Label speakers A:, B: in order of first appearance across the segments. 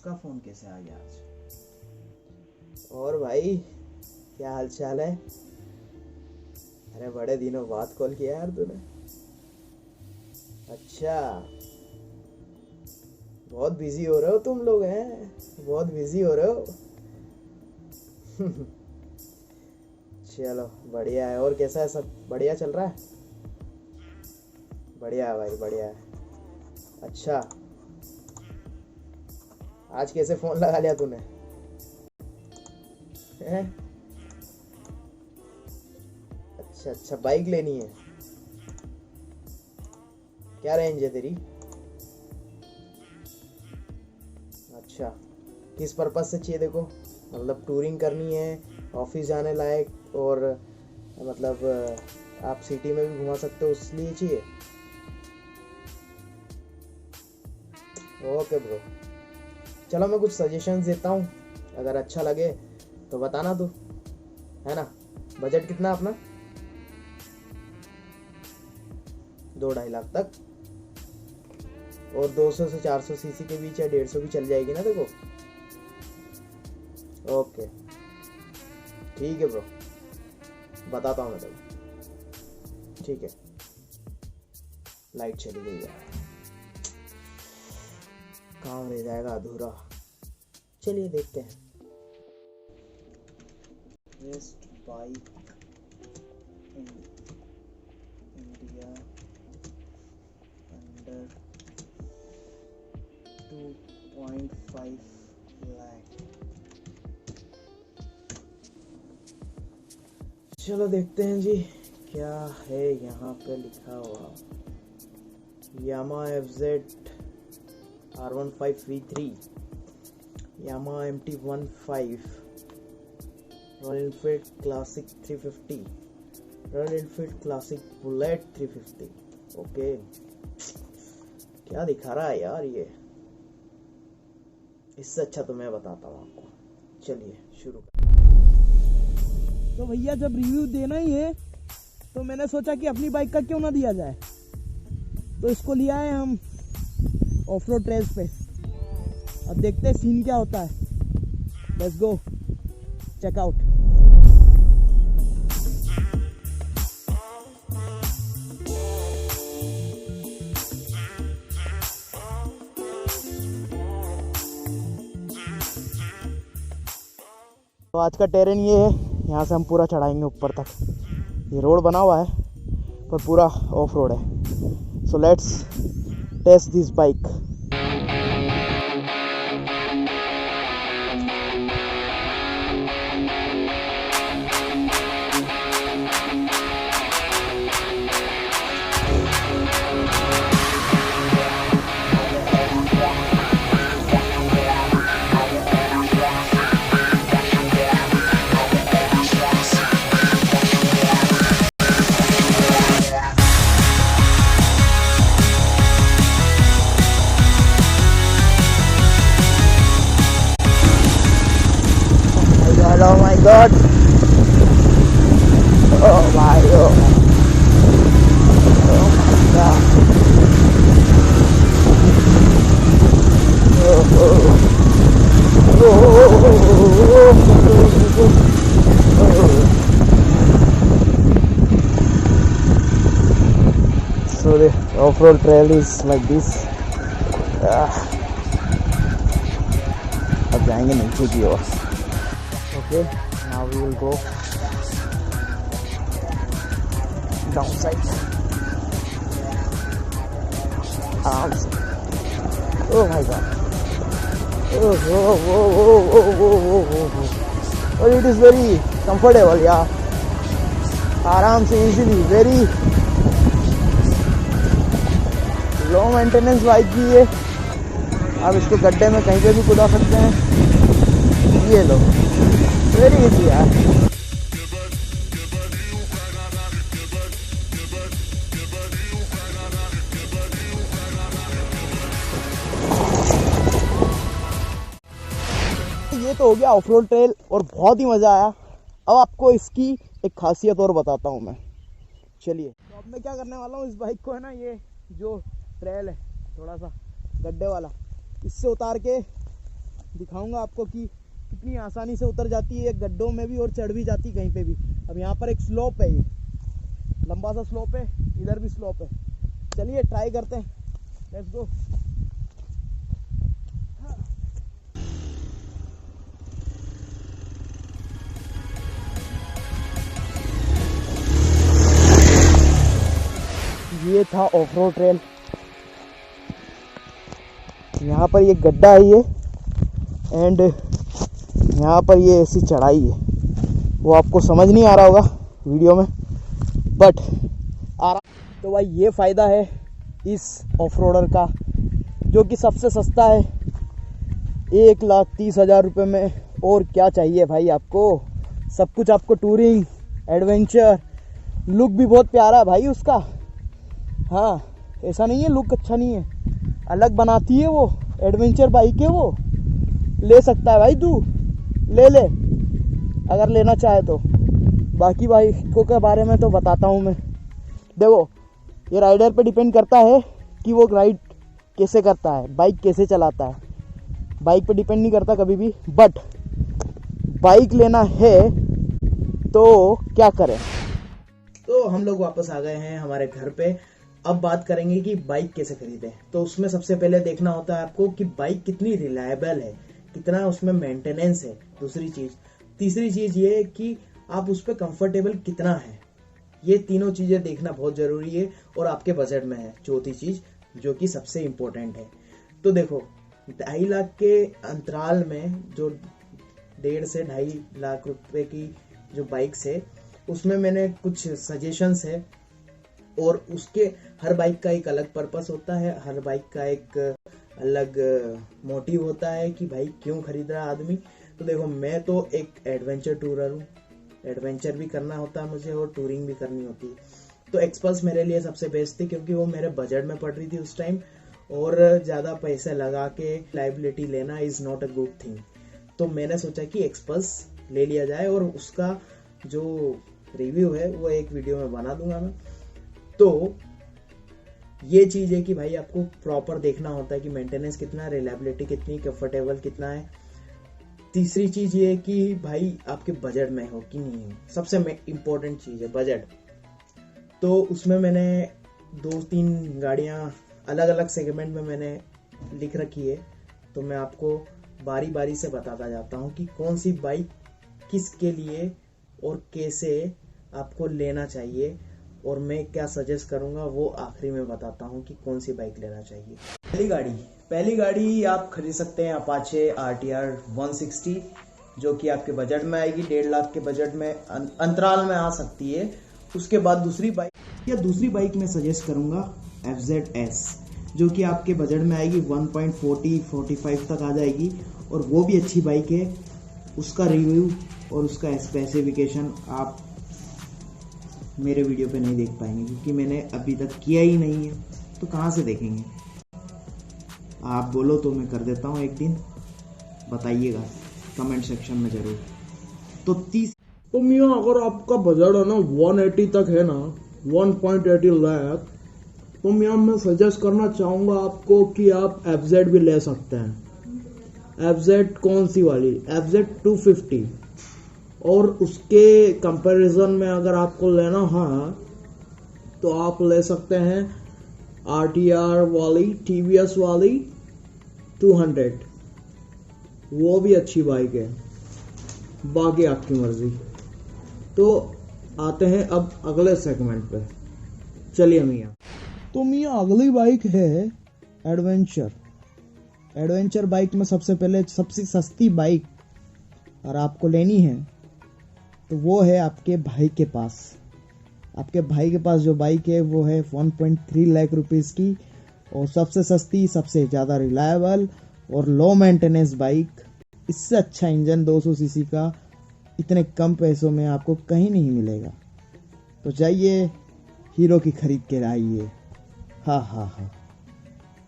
A: उसका फोन कैसे आ गया आज?
B: और भाई क्या हाल चाल है? अरे बड़े दिनों बाद कॉल किया यार तूने। अच्छा, बहुत बिजी हो रहे हो तुम लोग, हैं बहुत बिजी हो रहे हो। चलो बढ़िया है। और कैसा है, सब बढ़िया चल रहा है? बढ़िया है भाई, बढ़िया है। अच्छा, आज कैसे फोन लगा लिया तूने? हैं? अच्छा अच्छा, बाइक लेनी है? क्या रेंज है तेरी? अच्छा, किस पर्पस से चाहिए देखो? मतलब टूरिंग करनी है, ऑफिस जाने लायक, और मतलब आप सिटी में भी घुमा सकते हो, इसलिए चाहिए? ओके ब्रो, चलो मैं कुछ सजेशंस देता हूँ, अगर अच्छा लगे तो बताना तू, है ना? बजट कितना है अपना? 2-2.5 लाख तक? और 200 से 400 सीसी के बीच या 150 भी चल जाएगी ना देखो? ओके ठीक है ब्रो, बताता हूँ मैं तेको। ठीक है, लाइट चली गई यार, काम रह जाएगा अधूरा। चलिए देखते हैं।
A: Best bike in India under 2.5 lakh.
B: चलो देखते हैं जी, क्या है यहाँ पे लिखा हुआ। यामा FZ R15 V3, यामा MT15, royal Enfield classic 350, royal Enfield classic bullet 350। Okay, क्या दिखा रहा है यार ये? इससे अच्छा तो मैं बताता हूँ आपको। चलिए शुरू।
C: तो भैया जब रिव्यू देना ही है तो मैंने सोचा कि अपनी बाइक का क्यों ना दिया जाए, तो इसको लिया है हम ऑफ रोड ट्रेल्स पे। अब देखते हैं सीन क्या होता है। Let's go check out.
B: तो आज का टेरेन ये है, यहाँ से हम पूरा चढ़ाएंगे ऊपर तक। ये रोड बना हुआ है पर पूरा ऑफ रोड है। So let's test this bike. Oh my god! Oh my god! Oh my god! Oh, oh. So the off-road trail is like this. अब जाएंगे नीचे की ओर। Okay, now we will go downside. Oh my god! But it is very comfortable, yeah. आराम से easily, very low maintenance bike भी है। आप इसको गड्ढे में कहीं पे भी कुदा सकते हैं। ये लो, वेरी इजी यार। ये तो हो गया ऑफ रोड ट्रेल और बहुत ही मज़ा आया। अब आपको इसकी एक खासियत और बताता हूँ मैं। चलिए, तो अब मैं क्या करने वाला हूँ, इस बाइक को है ना, ये जो ट्रेल है थोड़ा सा गड्ढे वाला, इससे उतार के
C: दिखाऊंगा आपको कि कितनी आसानी से उतर जाती है गड्ढों में भी और चढ़ भी जाती है कहीं पे भी। अब यहाँ पर एक स्लोप है, ये लंबा सा स्लोप है, इधर भी स्लोप है। चलिए ट्राई करते हैं, लेट्स गो। ये था ऑफ रोड ट्रेल। यहाँ पर ये गड्ढा है ये, एंड यहाँ पर ये ऐसी चढ़ाई है। वो आपको समझ नहीं आ रहा होगा वीडियो में, बट आ रहा। तो भाई ये फ़ायदा है इस ऑफ रोडर का, जो कि सबसे सस्ता है, 1,30,000 रुपये में। और क्या चाहिए भाई आपको, सब कुछ आपको, टूरिंग, एडवेंचर, लुक भी बहुत प्यारा है भाई उसका। हाँ, ऐसा नहीं है लुक अच्छा नहीं है, अलग बनाती है वो। एडवेंचर बाइक है वो, ले सकता है भाई, तू ले ले अगर लेना चाहे तो। बाकी बाइकों के बारे में तो बताता हूँ मैं। देखो, ये राइडर पे डिपेंड करता है कि वो राइड कैसे करता है, बाइक कैसे चलाता है। बाइक पे डिपेंड नहीं करता कभी भी, बट बाइक लेना है तो क्या करें। तो हम लोग वापस आ गए हैं हमारे घर पे। अब बात करेंगे कि बाइक कैसे खरीदें। तो उसमें सबसे पहले देखना होता है आपको कि बाइक कितनी रिलायबल है, कितना उसमें मेंटेनेंस है, दूसरी चीज़। तीसरी चीज़ ये है कि आप उस पर कंफर्टेबल कितना है। ये तीनों चीज़ें देखना बहुत ज़रूरी है और आपके बजट में है। चौथी चीज़ जो कि सबसे इम्पोर्टेंट है, तो देखो 2.5 लाख के अंतराल में जो 1.5 से 2.5 लाख रुपए की जो बाइक्स है, उसमें मैंने कुछ सजेशंस है। और उसके हर बाइक का एक अलग पर्पस होता है, हर बाइक का एक अलग मोटिव होता है कि भाई क्यों खरीद रहा है आदमी। तो देखो, मैं तो एक एडवेंचर टूरर हूँ, एडवेंचर भी करना होता है मुझे और टूरिंग भी करनी होती है। तो एक्सपल्स मेरे लिए सबसे बेस्ट थी, क्योंकि वो मेरे बजट में पड़ रही थी उस टाइम, और ज़्यादा पैसे लगा के लाइबिलिटी लेना is not a good thing. तो मैंने सोचा कि एक्सपल्स ले लिया जाए, और उसका जो रिव्यू है वो एक वीडियो में बना दूंगा मैं। तो ये चीज़ है कि भाई आपको प्रॉपर देखना होता है कि मेंटेनेंस कितना, रिलायबिलिटी कितनी, कंफर्टेबल कितना है। तीसरी चीज़ ये है कि भाई आपके बजट में हो कि नहीं हो, सबसे इम्पोर्टेंट चीज़ है बजट। तो उसमें मैंने 2-3 गाड़ियाँ अलग अलग सेगमेंट में मैंने लिख रखी है। तो मैं आपको बारी बारी से बताता जाता हूँ कि कौन सी बाइक किसके लिए और कैसे आपको लेना चाहिए, और मैं क्या सजेस्ट करूंगा वो आखिरी में बताता हूं कि कौन सी बाइक लेना चाहिए। पहली गाड़ी आप खरीद सकते हैं अपाचे RTR 160, जो कि आपके बजट में आएगी, 1.5 लाख के बजट में अंतराल में आ सकती है। उसके बाद दूसरी बाइक मैं सजेस्ट करूंगा FZS, जो कि आपके बजट में आएगी, 1.40-45 तक आ जाएगी, और वो भी अच्छी बाइक है। उसका रिव्यू और उसका स्पेसिफिकेशन आप मेरे वीडियो पे नहीं देख पाएंगे, क्योंकि मैंने अभी तक किया ही नहीं है, तो कहाँ से देखेंगे। आप बोलो तो मैं कर देता हूँ एक दिन, बताइएगा कमेंट सेक्शन में जरूर। तो
D: मियाँ, अगर आपका बजट है ना 180 तक है ना, 1.80 लाख, तो मियाँ मैं सजेस्ट करना चाहूँगा आपको कि आप FZ भी ले सकते हैं। FZ कौन सी वाली, FZ 250। और उसके कंपैरिजन में अगर आपको लेना है तो आप ले सकते हैं RTR वाली, TVS वाली 200, वो भी अच्छी बाइक है। बाकी आपकी मर्जी। तो आते हैं अब अगले सेगमेंट पे, चलिए मियाँ।
C: तो मियाँ अगली बाइक है एडवेंचर। एडवेंचर बाइक में सबसे पहले सबसे सस्ती बाइक और आपको लेनी है तो वो है आपके भाई के पास। आपके भाई के पास जो बाइक है वो है 1.3 लाख रुपीस की, और सबसे सस्ती, सबसे ज़्यादा रिलायबल और लो मेंटेनेंस बाइक। इससे अच्छा इंजन 200 सीसी का इतने कम पैसों में आपको कहीं नहीं मिलेगा। तो जाइए हीरो की खरीद के लाइए। हाँ हाँ हाँ,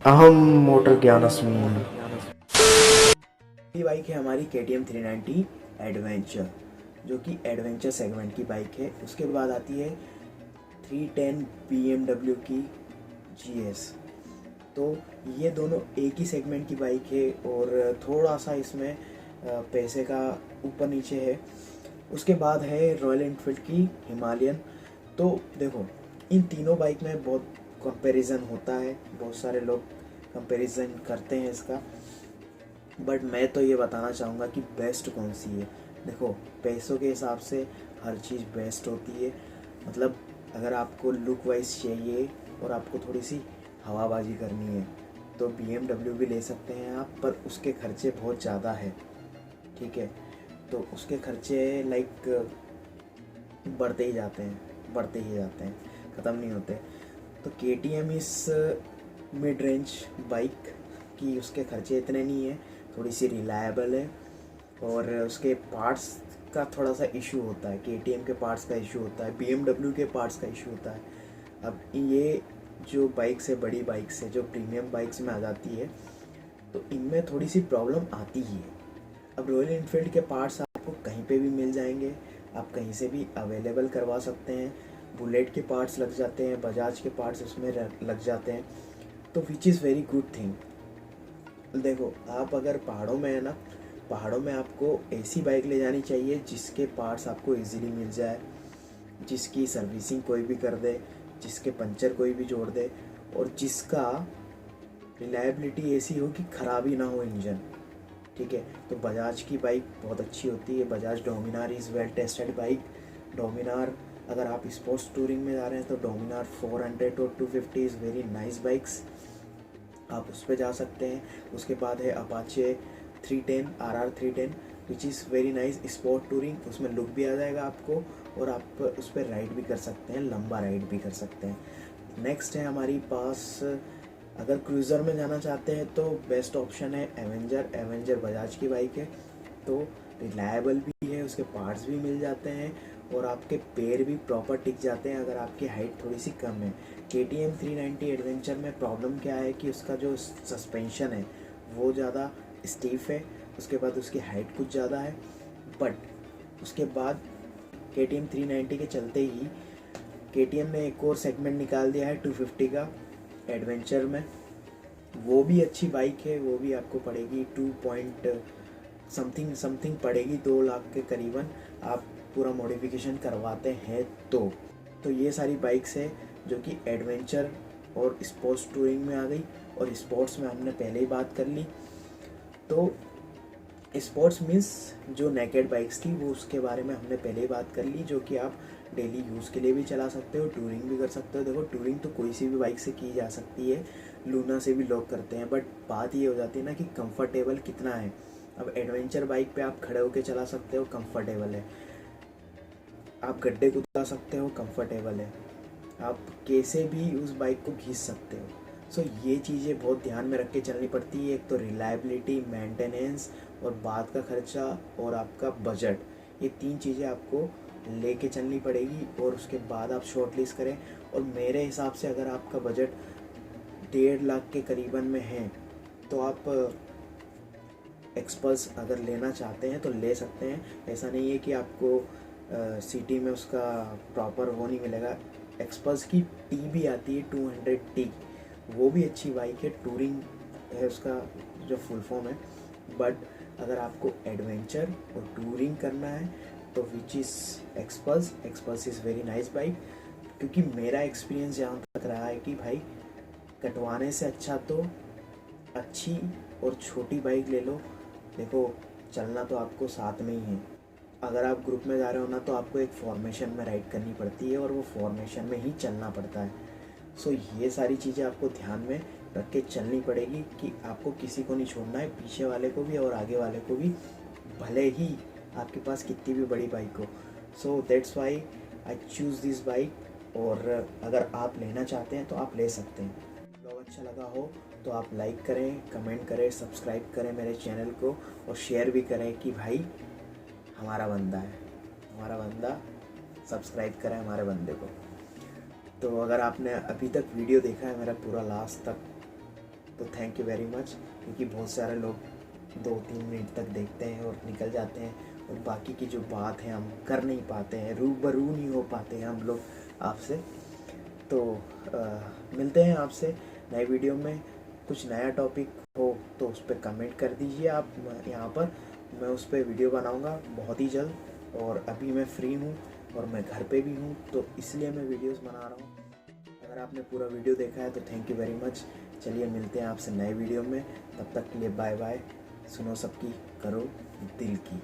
B: अहम मोटर ज्ञानस्मि। ये बाइक है हमारी KTM 390 एडवेंचर, जो कि एडवेंचर सेगमेंट की बाइक है। उसके बाद आती है 310 BMW की GS, तो ये दोनों एक ही सेगमेंट की बाइक है और थोड़ा सा इसमें पैसे का ऊपर नीचे है। उसके बाद है रॉयल एनफील्ड की हिमालयन। तो देखो इन तीनों बाइक में बहुत कंपैरिजन होता है, बहुत सारे लोग कंपैरिजन करते हैं इसका, बट मैं तो ये बताना चाहूँगा कि बेस्ट कौन सी है। देखो पैसों के हिसाब से हर चीज़ बेस्ट होती है। मतलब अगर आपको लुक वाइज चाहिए और आपको थोड़ी सी हवाबाजी करनी है तो BMW भी ले सकते हैं आप, पर उसके खर्चे बहुत ज़्यादा है, ठीक है। तो उसके खर्चे लाइक बढ़ते ही जाते हैं, ख़त्म नहीं होते। तो KTM इस मिड रेंज बाइक की उसके खर्चे इतने नहीं है, थोड़ी सी रिलायबल है और उसके पार्ट्स का थोड़ा सा इशू होता है। KTM के पार्ट्स का इशू होता है, BMW के पार्ट्स का इशू होता है। अब ये जो बाइक्स है, बड़ी बाइक्स है, जो प्रीमियम बाइक्स में आ जाती है, तो इनमें थोड़ी सी प्रॉब्लम आती ही है। अब रॉयल एनफील्ड के पार्ट्स आपको कहीं पे भी मिल जाएंगे, आप कहीं से भी अवेलेबल करवा सकते हैं। बुलेट के पार्ट्स लग जाते हैं, बजाज के पार्ट्स उसमें लग जाते हैं, तो which is very good thing. देखो आप अगर पहाड़ों में है ना, पहाड़ों में आपको ऐसी बाइक ले जानी चाहिए जिसके पार्ट्स आपको इजीली मिल जाए, जिसकी सर्विसिंग कोई भी कर दे, जिसके पंचर कोई भी जोड़ दे और जिसका रिलायबिलिटी ऐसी हो कि ख़राब ही ना हो इंजन, ठीक है। तो बजाज की बाइक बहुत अच्छी होती है। Bajaj Dominar is well tested bike. Dominar अगर आप स्पोर्ट्स टूरिंग में जा रहे हैं तो डोमिनार 400 और 250 इज़ वेरी नाइस बाइक्स, आप उस पर जा सकते हैं। उसके बाद है Apache 310 RR 310 which is very nice sport touring, उसमें लुक भी आ जाएगा आपको और आप उस पर राइड भी कर सकते हैं, लंबा राइड भी कर सकते हैं। नेक्स्ट है हमारी पास, अगर क्रूज़र में जाना चाहते हैं तो बेस्ट ऑप्शन है एवेंजर बजाज की बाइक है। तो रिलायबल भी है, उसके पार्ट्स भी मिल जाते हैं और आपके पैर भी प्रॉपर टिक जाते हैं अगर आपकी हाइट थोड़ी सी कम है। KTM 390 एडवेंचर में प्रॉब्लम क्या है कि उसका जो सस्पेंशन है वो ज़्यादा स्टीफ है, उसके बाद उसकी हाइट कुछ ज़्यादा है, बट उसके बाद KTM 390 के चलते ही KTM ने एक और सेगमेंट निकाल दिया है 250 का एडवेंचर में। वो भी अच्छी बाइक है, वो भी आपको पड़ेगी 2 पॉइंट समथिंग पड़ेगी, 2 लाख के करीबन, आप पूरा मॉडिफिकेशन करवाते हैं तो ये सारी बाइक्स है जो कि एडवेंचर और स्पोर्ट्स टूरिंग में आ गई। और स्पोर्ट्स में हमने पहले ही बात कर ली। तो स्पोर्ट्स मीन्स जो नेकेड बाइक्स थी वो उसके बारे में हमने पहले ही बात कर ली, जो कि आप डेली यूज़ के लिए भी चला सकते हो, टूरिंग भी कर सकते हो। देखो टूरिंग तो कोई सी भी बाइक से की जा सकती है, लूना से भी लोग करते हैं, बट बात ये हो जाती है ना कि कंफर्टेबल कितना है। अब एडवेंचर बाइक पे आप खड़े होकर चला सकते हो, कंफर्टेबल है, आप गड्ढे कूदा सकते हो, कंफर्टेबल है, आप कैसे भी उस बाइक को खींच सकते हो। सो ये चीज़ें बहुत ध्यान में रख के चलनी पड़ती है। एक तो रिलायबिलिटी, मेंटेनेंस और बाद का खर्चा और आपका बजट, ये 3 चीज़ें आपको लेके चलनी पड़ेगी और उसके बाद आप शॉर्ट लिस्ट करें। और मेरे हिसाब से अगर आपका बजट 1.5 लाख के करीबन में है तो आप एक्सपल्स अगर लेना चाहते हैं तो ले सकते हैं। ऐसा नहीं है कि आपको सिटी में उसका प्रॉपर वो नहीं मिलेगा। एक्सपल्स की टी भी आती है 200T, वो भी अच्छी बाइक है, टूरिंग है उसका जो फुल फॉर्म है। बट अगर आपको एडवेंचर और टूरिंग करना है तो which is XPulse is very nice bike. क्योंकि मेरा एक्सपीरियंस जहाँ तक रहा है कि भाई कटवाने से अच्छा तो अच्छी और छोटी बाइक ले लो। देखो चलना तो आपको साथ में ही है, अगर आप ग्रुप में जा रहे हो ना तो आपको एक फॉर्मेशन में राइड करनी पड़ती है और वो फॉर्मेशन में ही चलना पड़ता है। सो ये सारी चीज़ें आपको ध्यान में रख के चलनी पड़ेगी कि आपको किसी को नहीं छोड़ना है, पीछे वाले को भी और आगे वाले को भी, भले ही आपके पास कितनी भी बड़ी बाइक हो। So that's why I choose this bike. और अगर आप लेना चाहते हैं तो आप ले सकते हैं। ब्लॉग अच्छा लगा हो तो आप लाइक करें, कमेंट करें, सब्सक्राइब करें मेरे चैनल को और शेयर भी करें कि भाई हमारा बंदा सब्सक्राइब करें हमारे बंदे को। तो अगर आपने अभी तक वीडियो देखा है मेरा पूरा लास्ट तक तो थैंक यू वेरी मच। क्योंकि बहुत सारे लोग 2-3 मिनट तक देखते हैं और निकल जाते हैं और बाकी की जो बात है हम कर नहीं पाते हैं, रूबरू नहीं हो पाते हैं हम लोग आपसे। तो मिलते हैं आपसे नए वीडियो में। कुछ नया टॉपिक हो तो उस पर कमेंट कर दीजिए आप यहाँ पर, मैं उस पर वीडियो बनाऊँगा बहुत ही जल्द। और अभी मैं फ्री हूँ और मैं घर पे भी हूँ, तो इसलिए मैं वीडियोस बना रहा हूँ। अगर आपने पूरा वीडियो देखा है तो थैंक यू वेरी मच। चलिए मिलते हैं आपसे नए वीडियो में, तब तक के लिए बाय बाय। सुनो सबकी, करो दिल की।